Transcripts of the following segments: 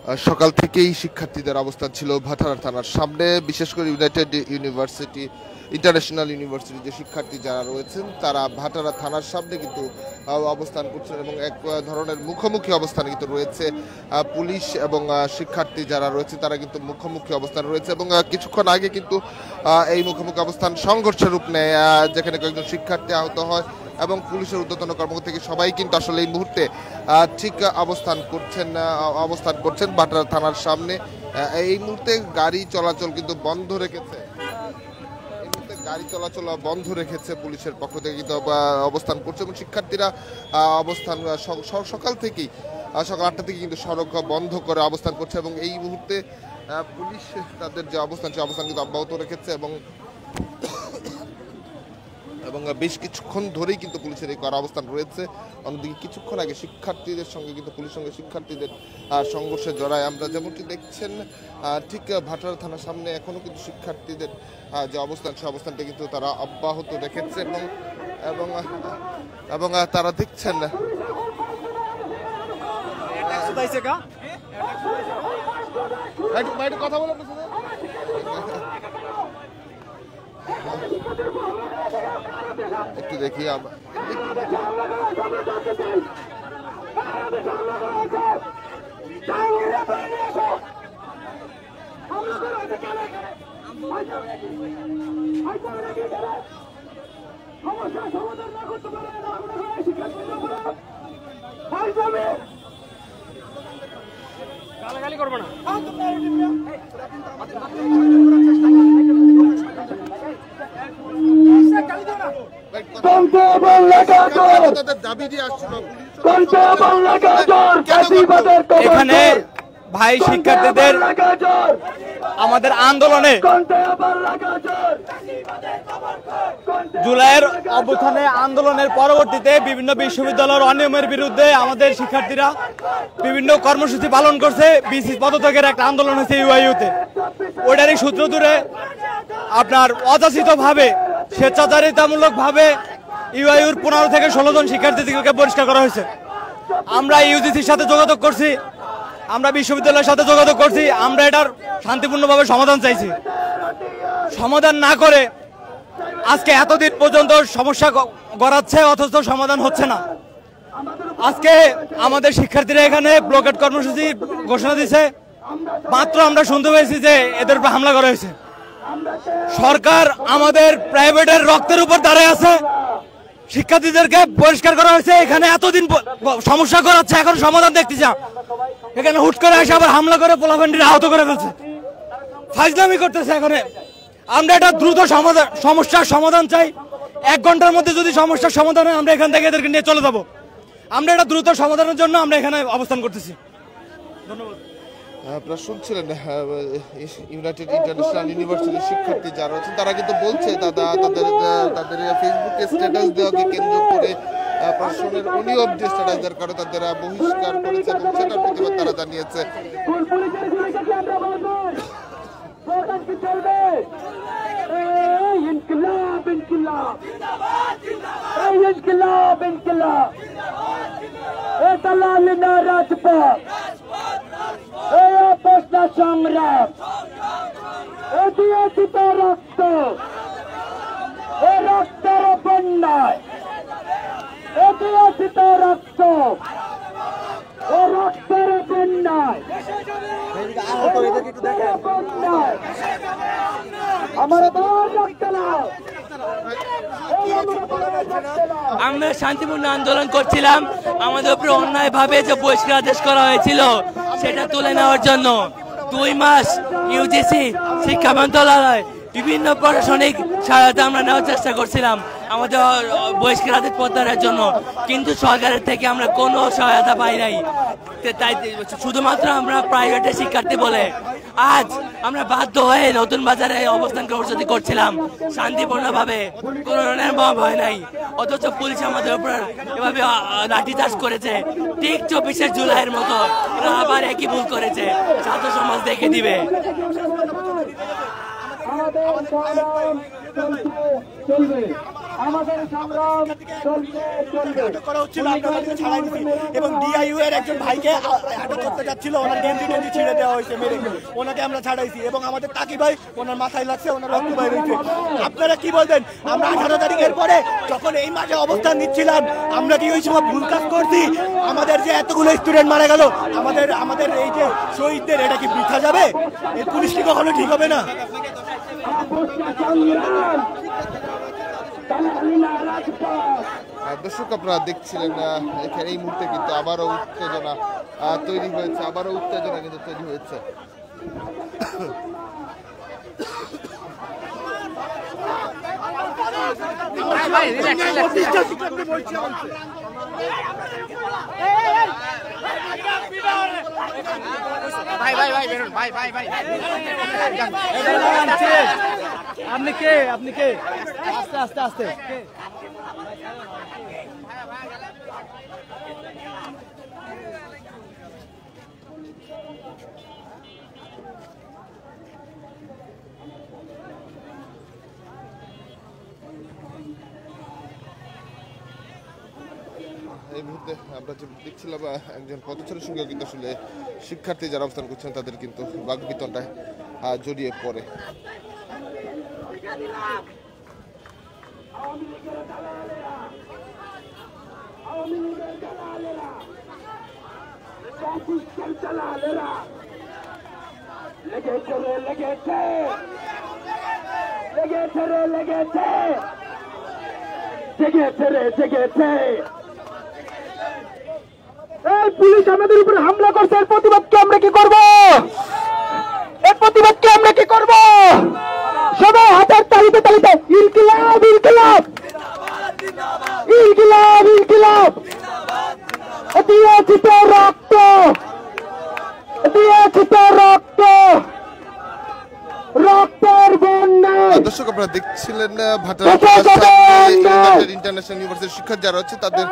সকাল থেকেই শিক্ষার্থীদের অবস্থান ছিল ভাটারা থানার সামনে, বিশেষ করে ইউনাইটেড ইউনিভার্সিটি ইন্টারন্যাশনাল ইউনিভার্সিটির যে শিক্ষার্থী যারা রয়েছেন তারা ভাটারা থানার সামনে কিন্তু অবস্থান করছেন এবং এক ধরনের মুখোমুখি অবস্থানে কিন্তু রয়েছে পুলিশ এবং শিক্ষার্থী যারা রয়েছে তারা কিন্তু মুখোমুখি অবস্থান রয়েছে এবং কিছুক্ষণ আগে কিন্তু এই মুখোমুখি অবস্থান সংঘর্ষের রূপ নেয়, যেখানে কয়েকজন শিক্ষার্থী আহত হয় এবং পুলিশের ঊর্ধ্বতন কর্মকর্তা থেকে সবাই কিন্তু আসলে এই মুহূর্তে ঠিক অবস্থান করছেন ভাটারা থানার সামনে। এই মুহূর্তে গাড়ি চলাচল কিন্তু বন্ধ রেখেছে, পুলিশের পক্ষ থেকে কিন্তু অবস্থান করছে এবং শিক্ষার্থীরা অবস্থান সকাল 8টা থেকে কিন্তু সড়ক বন্ধ করে অবস্থান করছে এবং এই মুহূর্তে পুলিশ তাদের যে অবস্থান সে অবস্থান কিন্তু অব্যাহত রেখেছে এবং বেশ কিছুক্ষণ ধরেই কিন্তু পুলিশের এই কড়া অবস্থান রয়েছে। অন্যদিকে কিছুক্ষণ আগে শিক্ষার্থীদের সঙ্গে কিন্তু পুলিশের সঙ্গে শিক্ষার্থীদের সংঘর্ষে জড়ায়। আমরা যেমনটি দেখছেন ঠিক ভাটারা থানার সামনে এখনো কিন্তু শিক্ষার্থীদের যে অবস্থান সে অবস্থানটা কিন্তু তারা অব্যাহত রেখেছে এবং তারা দেখছেন কথা বলে একটু দেখি গালাগালি করবো না। এখানে ভাই শিক্ষার্থীদের আমাদের আন্দোলনে জুলাইয়ের অভ্যুত্থানে আন্দোলনের পরবর্তীতে বিভিন্ন বিশ্ববিদ্যালয়ের অনিয়মের বিরুদ্ধে আমাদের শিক্ষার্থীরা বিভিন্ন কর্মসূচি পালন করছে। বিসি পদত্যাগের একটা আন্দোলন হয়েছে ইউআইইউতে, ওইটারই সূত্র ধরে আপনার অযাচিতভাবে স্বেচ্ছাচারিতামূলকভাবে ইউআইইউর 15 থেকে 16 জন শিক্ষার্থীদেরকে বহিষ্কার করা হয়েছে। আমরা ইউজিসির সাথে যোগাযোগ করছি, আমরা বিশ্ববিদ্যালয়ের সাথে যোগাযোগ করছি, আমরা এটার শান্তিপূর্ণভাবে সমাধান চাইছি। সমাধান না করে আজকে এতদিন পর্যন্ত সমস্যা গড়াচ্ছে অথচ সমাধান হচ্ছে না। আজকে আমাদের শিক্ষার্থীরা এখানে ব্লকেট কর্মসূচি ঘোষণা দিয়েছে, মাত্র আমরা শুনতে পেয়েছি যে এদের উপর হামলা করা হয়েছে। সরকার আমাদের প্রাইভেটের রক্তের উপর দাঁড়িয়ে আছে, শিক্ষার্থীদেরকে বহিষ্কার করা হয়েছে। এখানে এতদিন সমস্যা করাচ্ছে, এখন সমাধান দেখতে যা এখানে হুট করে এসে আবার হামলা করে পোলাপান্ডিরা আহত করে ফেলছে, ফাজলামি করতেছে। এখানে আমরা এটা দ্রুত সমস্যার সমাধান চাই। 1 ঘন্টার মধ্যে যদি সমস্যার সমাধান হয় আমরা এখান থেকে এদেরকে নিয়ে চলে যাবো। আমরা এটা দ্রুত সমাধানের জন্য আমরা এখানে অবস্থান করতেছি। ধন্যবাদ। আপনারা শুনছিলেন ইউনাইটেড ইন্টারন্যাশনাল ইউনিভার্সিটির শিক্ষার্থী যারা আছেন তারা কিন্তু বলছে তাদের ফেসবুকে স্ট্যাটাস দেওয়াকে কেন্দ্র করে প্রশাসনের অনিয়ম যে স্ট্যাটাস দেওয়ার কারণে তাদের বহিষ্কার করেছে এবং সেটার প্রতিবাদ তারা জানিয়েছে। সংগ্রাম রক্ত রক্তের বন্যায় রক্ত রক্তের বন্যায় আমার আমরা শান্তিপূর্ণ আন্দোলন করছিলাম, আমাদের উপরে অন্যায় ভাবে যে বহিষ্কার আদেশ করা হয়েছিল সেটা তুলে নেওয়ার জন্য 2 মাস ইউজিসি শিক্ষা মন্ত্রণালয় বিভিন্ন প্রশাসনিক সহায়তা আমরা নেওয়ার চেষ্টা করছিলাম আমাদের বহিষ্কার আদেশ প্রত্যাহারের জন্য, কিন্তু সরকারের থেকে আমরা কোনো সহায়তা পাই নাই। তাই শুধুমাত্র আমরা প্রাইভেটের শিক্ষার্থী বলে আজ আমরা বাধ্য হয়ে নতুন বাজারে অবস্থান কর্মসূচি করছিলাম শান্তিপূর্ণভাবে, কোনো ভয় নাই। অথচ পুলিশ আমাদের উপর এভাবে লাঠিচার্জ করেছে, ঠিক 24শে জুলাইয়ের মতো আবার একই ভুল করেছে। ছাত্র সমাজ দেখে দিবে। আমাদের আমাদের সংগ্রাম চলবে চলবে। আটক করা হচ্ছিল, আমরা তাদেরকে ছাড়াই দিচ্ছি এবং ডিআইইউ এর একজন ভাইকে আটক করতে যাচ্ছিল, ওনার গেঞ্জি টেঞ্জি ছিঁড়ে দেওয়া হয়েছে মেরে, ওনাকে আমরা ছাড়াইছি এবং আমাদের তাকি ভাই ওনার মাথায় লাগছে, ওনার রক্ত বাইর হয়েছে। আপনারা কি বলবেন? আমরা 18 তারিখের পরে যখন এই মাঠে অবস্থান নিচ্ছিলাম, আমরা কি ওই সময় ভুল কাজ করছি? আমাদের যে এতগুলো স্টুডেন্ট মারা গেল, আমাদের এই যে শহীদদের, এটা কি বৃথা যাবে? এই পুলিশ কি কখনো ঠিক হবে না? দর্শক আপনারা দেখছিলেন এখানে এই মুহূর্তে কিন্তু আবারও উত্তেজনা তৈরি হয়েছে, আবারও উত্তেজনা কিন্তু তৈরি হয়েছে। আপনি কে? আপনি কে? আস্তে আস্তে আস্তে এই মুহূর্তে আমরা যে দেখছিলাম একজন পথচারীর সঙ্গে কিন্তু আসলে শিক্ষার্থী যারা অবস্থান করছেন তাদের কিন্তু বাকবিতণ্ডায় জড়িয়ে পড়ে। এই পুলিশ আমাদের উপরে হামলা করছে, এর প্রতিবাদকে আমরা কি করব? এর প্রতিবাদকে আমরা কি করব? সবাই হাতের তালিতে তালিতে ইনকিলাব ইনকিলাব ইনকিলাব ইনকিলাব। দিয়েছি তো রক্ত, দিয়েছি তো রক্ত, রক্তের বন্যা। দর্শক আপনারা দেখছিলেন ভাটারা ইন্টারন্যাশনাল ইউনিভার্সিটির শিক্ষার্থী যারা হচ্ছে তাদের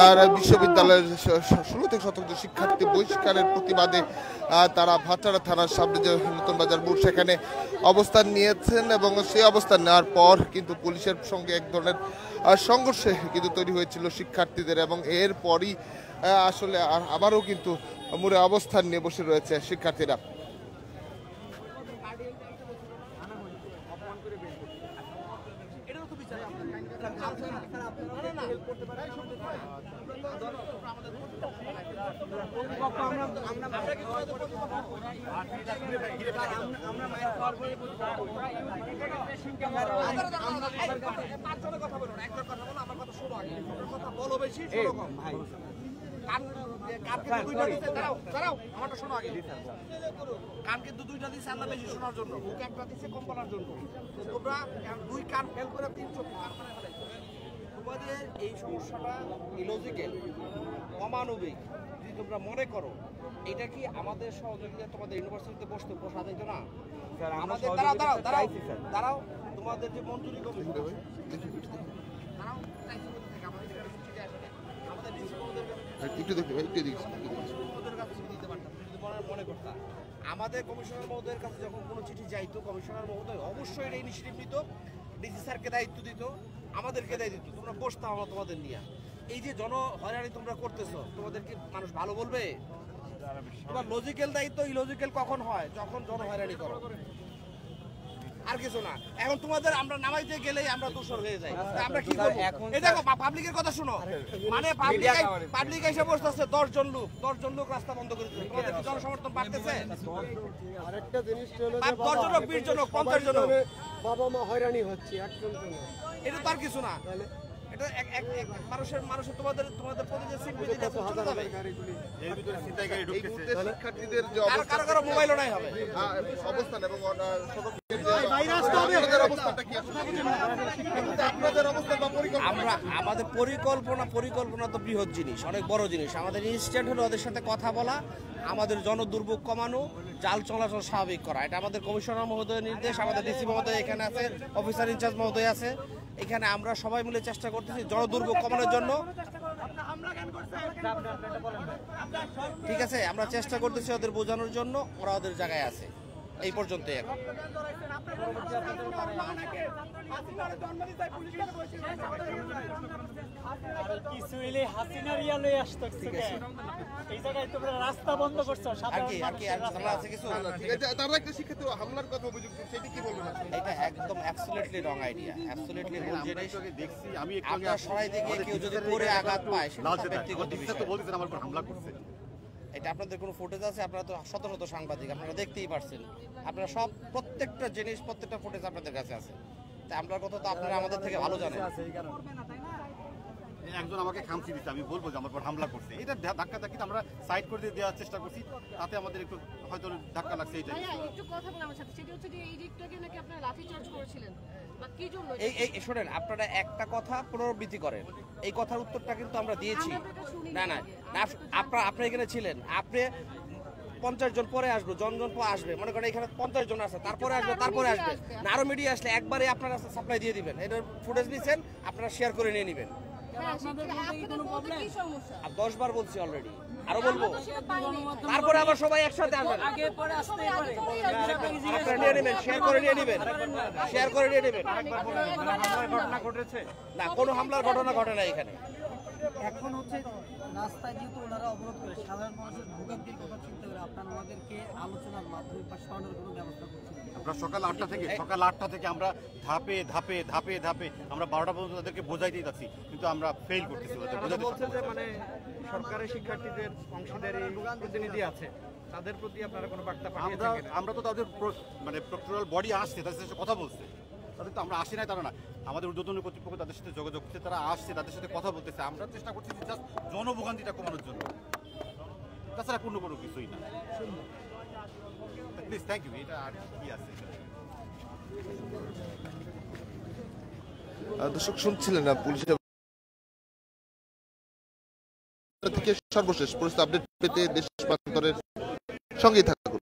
আর বিশ্ববিদ্যালয়ের 16 থেকে 17 শিক্ষার্থী বহিষ্কারের প্রতিবাদে তারা ভাটারা থানার সামনে যে নতুন বাজার মোড় সেখানে অবস্থান নিয়েছেন এবং সেই অবস্থান নেওয়ার পর কিন্তু পুলিশের সঙ্গে এক ধরনের সংঘর্ষে কিন্তু তৈরি হয়েছিল শিক্ষার্থীদের এবং এরপরই আসলে আবারও কিন্তু মোড়ে অবস্থান নিয়ে বসে রয়েছে শিক্ষার্থীরা। কান কিন্তু দুইটা দিচ্ছে আল্লাহ বেশি শোনার জন্য, ওকে একটা দিচ্ছে কম বলার জন্য। তোমরা দুই কান ফেল করে 3 চোখ কান মানে ফেলাইছো। তোমাদের এই সমস্যাটা ইলজিক্যাল, অমানবিক যদি তোমরা মনে করো, এটা কি আমাদের সহযোগিতা তোমাদের ইউনিভার্সিটিতে বসা যেত না? আমাদের দাঁড়াও দাঁড়াও দাঁড়াও দাঁড়াও, তোমাদের যে মঞ্জুরি কমিশন দাঁড়াও, আমাদের কমিশনার মহোদয়ের কাছে যখন কোনো চিঠি যাইতো, কমিশনার মহোদয় অবশ্যই এটা ইনিশিয়েটিভ নিত, ডিসি স্যারকে দায়িত্ব দিত, আমাদেরকে দায়িত্ব দিত, তোমরা বসতাম আমরা তোমাদের নিয়ে। এই যে জন হয়রানি তোমরা করতেছো, তোমাদেরকে মানুষ ভালো বলবে? তোমার লজিক্যাল দায়িত্ব ইলজিক্যাল কখন হয়? যখন জন হয়রানি করো, আর কিছু না। এখন তোমাদের আমরা নামাইতে গেলেই আমরা দোষর হয়ে যাই, আমরা কি করব? এই দেখো পাবলিকের কথা শুনো, মানে পাবলিক এসে বসতেছে 10 জন লোক রাস্তা বন্ধ করে দিচ্ছে, তোমাদের কি জনসমর্থন বাড়তেছে? আরেকটা জিনিস হলো যে 10 জন 20 জন 50 জন বাবা মা হয়রানি হচ্ছে একজন জন, এটা তো আর কিছু না। এটা এক মানুষের তোমাদের প্রতি যে সিম্পথিটা চলে যাবে। এই মুহূর্তে শিক্ষার্থীদের যে কারো মোবাইলও নাই হবে অবস্থান এবং অবস্থানটা কি আপনাদের অবস্থান বা পরিকল্পনা? আমাদের পরিকল্পনা তো বৃহৎ জিনিস, অনেক বড় জিনিস। আমাদের ইনস্ট্যান্ট হলো ওদের সাথে কথা বলা, আমাদের জনদুর্ভোগ কমানো, জাল চলাচল স্বাভাবিক করা। এটা আমাদের কমিশনার মহোদয়ের নির্দেশ, আমাদের ডিসি মহোদয় এখানে আছে, অফিসার ইনচার্জ মহোদয় আছে। এখানে আমরা সবাই মিলে চেষ্টা করতেছি জনদুর্ভোগ কমানোর জন্য। ঠিক আছে, আমরা চেষ্টা করতেছি ওদের বোঝানোর জন্য, ওরা ওদের জায়গায় আছে। এই পর্যন্তই এখন। কিছু এলে হাসিনার ইয়া লয়ে আসতো এই জায়গায় তোমরা রাস্তা বন্ধ করছো আর কি ঝামেলা আছে কিছু? ঠিক আছে, তারা একটা শিক্ষার্থী হামলার কথা অভিযোগ করছে, সেটা কি বলবেন আপনি? এটা একদম অ্যাবসলিউটলি রং আইডিয়া, অ্যাবসলিউটলি ভুল জিনিস। দেখছি আমি আপনার সরাই দিকে কেউ যদি পরে আঘাত পায় সেটা তার ব্যক্তিগত বিষয়। তো বলতেছেন আমার উপর হামলা করছে। এটা আপনাদের কোনো ফুটেজ আছে? আপনারা তো শত শত সাংবাদিক, আপনারা দেখতেই পারছেন। আপনারা সব প্রত্যেকটা জিনিস, প্রত্যেকটা ফুটেজ আপনাদের কাছে আছে। তা আপনার কথা তো আপনারা আমাদের থেকে ভালো জানেন। একজন আমাকে খামচি দিচ্ছে, আমি বলবো যে আমার উপর হামলা করছে। এটা ধাক্কা ধাক্কি আমরা সাইড করে দিয়ে দেওয়ার চেষ্টা করছি, তাতে আমাদের একটু হয়তো ধাক্কা লাগছে। এইটাই একটু কথা বলে আমার সাথে, সেটা হচ্ছে যে এই দিকটাকে নাকি আপনারা লাঠি চার্জ করেছিলেন বা কি জন্য? এই শোনেন, আপনারা একটা কথা পুনরাবৃত্তি করেন, এই কথার উত্তরটা কিন্তু আমরা দিয়েছি। না না না, আপনি এখানে ছিলেন, আপনি 50 জন পরে আসবে, জন পরে আসবে, মনে করেন এখানে 50 জন আছে, তারপরে আসবে না, আরো মিডিয়া আসলে একবারে আপনারা সাপ্লাই দিয়ে দিবেন। এটার ফুটেজ নিচ্ছেন, আপনারা শেয়ার করে নিয়ে নেবেন। হ্যাঁ, আপনাদের বলতে কি সমস্যা? আর 10 বার বলছি অলরেডি, আরো বলবো। তারপরে আবার সবাই একসাথে আসবেন, আপনারা নিয়ে নেবেন, শেয়ার করে নিয়ে নেবেন। ঘটনা ঘটেছে না, কোনো হামলার ঘটনা ঘটে না এখানে। এখন হচ্ছে রাস্তায় যেহেতু ওনারা অবরোধ করে সাধারণ মানুষের ভোগান্তির কথা চিন্তা করে আপনারা ওনাদেরকে আলোচনার মাধ্যমে বা সরানোর কোনো ব্যবস্থা করছেন? আমরা সকাল 8টা থেকে আমরা ধাপে আমরা 12টা পর্যন্ত তাদেরকে বোঝাইতেই যাচ্ছি, কিন্তু আমরা ফেল করতেছি। বলছে যে মানে সরকারি শিক্ষার্থীদের অংশীদারি প্রতিনিধি আছে, তাদের প্রতি আপনারা কোনো বার্তা পাঠিয়েছেন? আমরা তো তাদের মানে প্রক্টোরাল বডি আসছে, তাদের সাথে কথা বলছে, তাদের তো আমরা আসি নাই তারা না, আমাদের ঊর্ধ্বতন কর্তৃপক্ষ তাদের সাথে যোগাযোগ করছে, তারা আসছে, তাদের সাথে কথা বলতেছে। আমরা চেষ্টা করছি জাস্ট জনভোগান্তিটা কমানোর জন্য, তাছাড়া কোনো কিছুই না। Please, thank you. এটা আর কি আছে? দর্শক শুনছিলেন না, পুলিশের থেকে সর্বশেষ পরিস্থিতি আপডেট পেতে দেশ রূপান্তরের সঙ্গেই থাকুন।